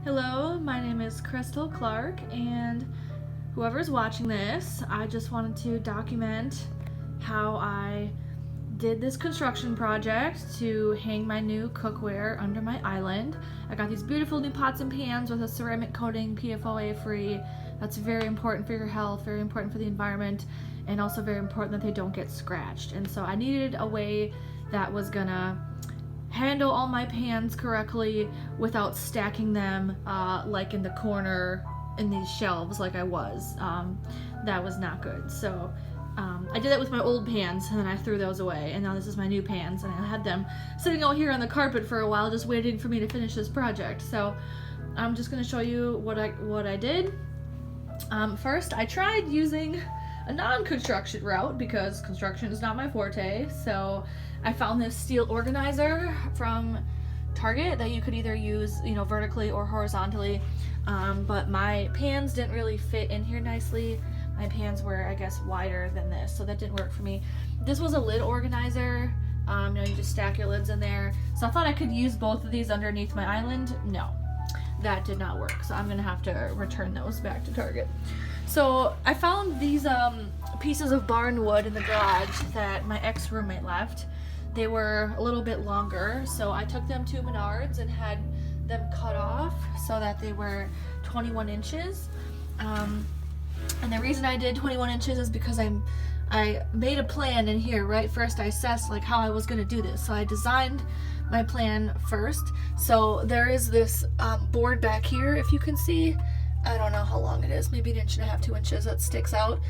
Hello, my name is Crystal Clark, and whoever's watching this, I just wanted to document how I did this construction project to hang my new cookware under my island. I got these beautiful new pots and pans with a ceramic coating, PFOA free. That's very important for your health, very important for the environment, and also very important that they don't get scratched. And so I needed a way that was gonna handle all my pans correctly without stacking them like in the corner in these shelves like I was. That was not good. So I did that with my old pans, and then I threw those away, and now this is my new pans, and I had them sitting out here on the carpet for a while just waiting for me to finish this project. So I'm just going to show you what I did. First, I tried using a non-construction route because construction is not my forte. So I found this steel organizer from Target that you could either use, vertically or horizontally. But my pans didn't really fit in here nicely. My pans were, I guess, wider than this, so that didn't work for me. This was a lid organizer. You just stack your lids in there. So I thought I could use both of these underneath my island. No, that did not work. So I'm gonna have to return those back to Target. So I found these pieces of barn wood in the garage that my ex-roommate left. They were a little bit longer, so I took them to Menards and had them cut off so that they were 21 inches. And the reason I did 21 inches is because I made a plan in here, right? First I assessed like how I was going to do this. So I designed my plan first. So there is this board back here, if you can see. I don't know how long it is, maybe 1.5 inches, 2 inches that sticks out.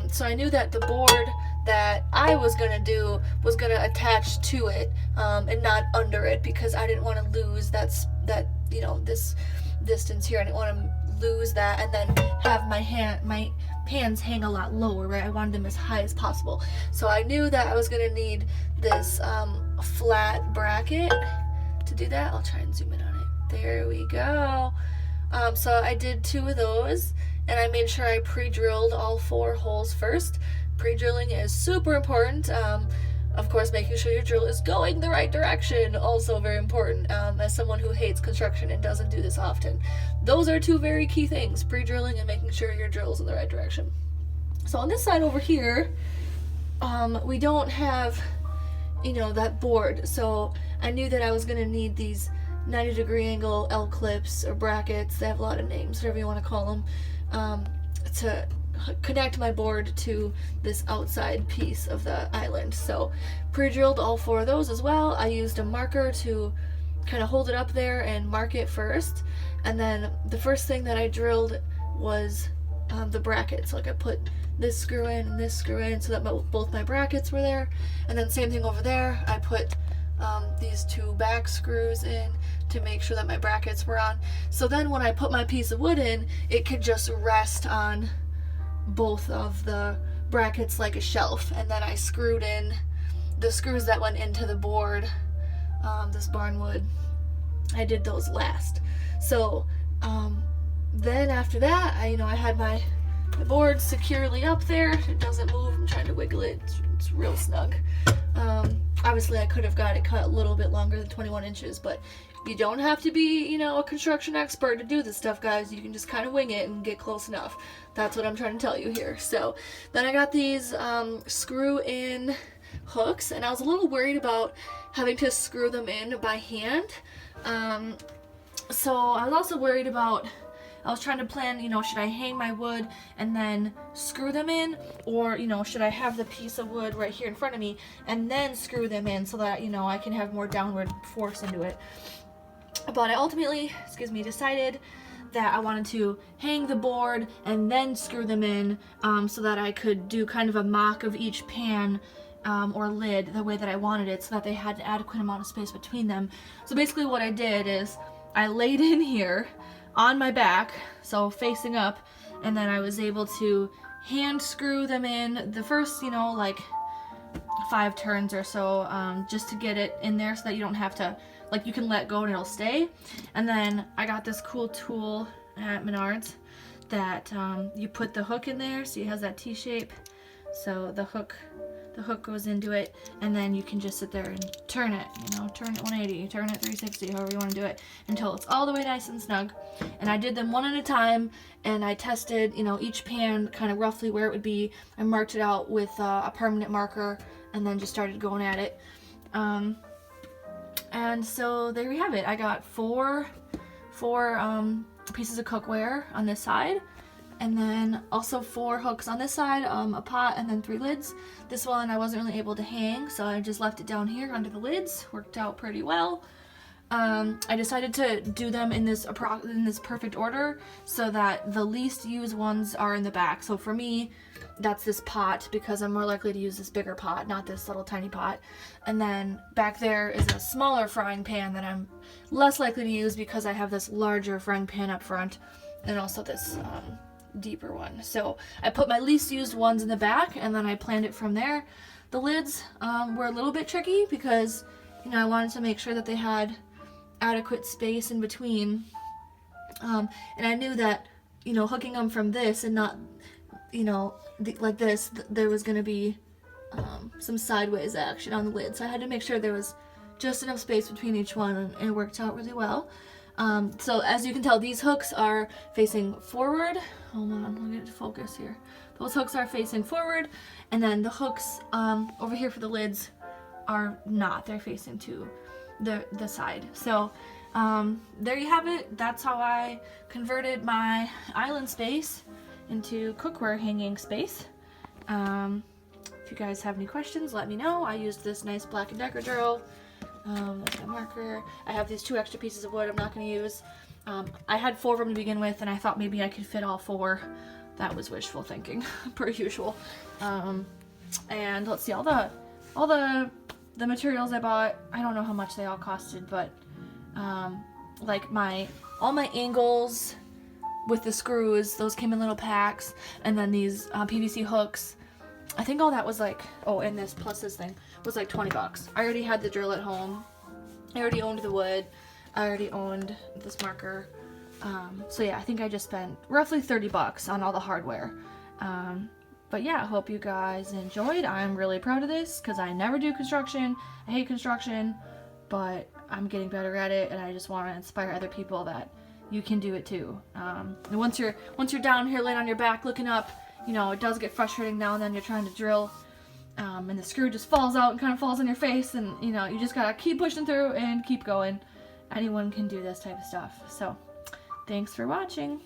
So I knew that the board that I was gonna do was gonna attach to it and not under it, because I didn't want to lose this distance here. I didn't want to lose that and then have my pans hang a lot lower, right? I wanted them as high as possible. So I knew that I was gonna need this flat bracket to do that. I'll try and zoom in on it. There we go. So I did 2 of those, and I made sure I pre-drilled all 4 holes first. Pre-drilling is super important. Of course, making sure your drill is going the right direction, also very important, as someone who hates construction and doesn't do this often. Those are 2 very key things, pre-drilling and making sure your drill's in the right direction. So on this side over here, we don't have, that board, so I knew that I was going to need these 90-degree angle L-clips or brackets. They have a lot of names, whatever you want to call them, to connect my board to this outside piece of the island. So pre-drilled all 4 of those as well. I used a marker to kind of hold it up there and mark it first, and then the first thing that I drilled was the brackets. Like I put this screw in and this screw in so that both my brackets were there, and then same thing over there. I put these 2 back screws in to make sure that my brackets were on. So then when I put my piece of wood in, it could just rest on both of the brackets like a shelf. And then I screwed in the screws that went into the board, this barn wood. I did those last. So then after that, I had my board securely up there. It doesn't move. I'm trying to wiggle it. It's real snug. Obviously I could have got it cut a little bit longer than 21 inches, but you don't have to be, a construction expert to do this stuff, guys. You can just kind of wing it and get close enough. That's what I'm trying to tell you here. So then I got these screw-in hooks, and I was a little worried about having to screw them in by hand. So I was also worried about, I was trying to plan, should I hang my wood and then screw them in, or, should I have the piece of wood right here in front of me and then screw them in so that, I can have more downward force into it. But I ultimately, decided that I wanted to hang the board and then screw them in, so that I could do kind of a mock of each pan or lid the way that I wanted it, so that they had an adequate amount of space between them. So basically what I did is I laid in here on my back, so facing up, and then I was able to hand screw them in the first, like 5 turns or so, just to get it in there so that you don't have to, you can let go and it'll stay. And then I got this cool tool at Menards that you put the hook in there, so it has that T-shape. So the hook the hook goes into it, and then you can just sit there and turn it, turn it 180, turn it 360, however you want to do it, until it's all the way nice and snug. And I did them one at a time, and I tested, each pan kind of roughly where it would be. I marked it out with a permanent marker, and then just started going at it. And so there we have it. I got four pieces of cookware on this side, and then also 4 hooks on this side, a pot, and then 3 lids. This one I wasn't really able to hang, so I just left it down here under the lids. Worked out pretty well. I decided to do them in this perfect order so that the least used ones are in the back. So for me, that's this pot, because I'm more likely to use this bigger pot, not this little tiny pot. And then back there is a smaller frying pan that I'm less likely to use because I have this larger frying pan up front, and also this deeper one. So I put my least used ones in the back, and then I planned it from there. The lids were a little bit tricky because I wanted to make sure that they had adequate space in between, and I knew that hooking them from this and not like this, there was going to be some sideways action on the lid, so I had to make sure there was just enough space between each one, and it worked out really well. So as you can tell, these hooks are facing forward. Hold on, I'll get it to focus here. Those hooks are facing forward, and then the hooks over here for the lids are not. They're facing to the side. So there you have it. That's how I converted my island space into cookware hanging space. If you guys have any questions, let me know. I used this nice Black & Decker drill. That's my marker. I have these 2 extra pieces of wood I'm not going to use. I had 4 of them to begin with, and I thought maybe I could fit all 4. That was wishful thinking, per usual. And let's see, all the materials I bought, I don't know how much they all costed, but like all my angles with the screws, those came in little packs, and then these PVC hooks, I think all that was like, and this plus this thing was like $20. I already had the drill at home. I already owned the wood. I already owned this marker. So yeah, I think I just spent roughly $30 on all the hardware. But yeah, I hope you guys enjoyed. I'm really proud of this because I never do construction. I hate construction, but I'm getting better at it, and I just want to inspire other people that you can do it too. And once you're down here laying on your back looking up, it does get frustrating now and then. You're trying to drill, and the screw just falls out and kind of falls on your face, and you just gotta keep pushing through and keep going. Anyone can do this type of stuff. So thanks for watching.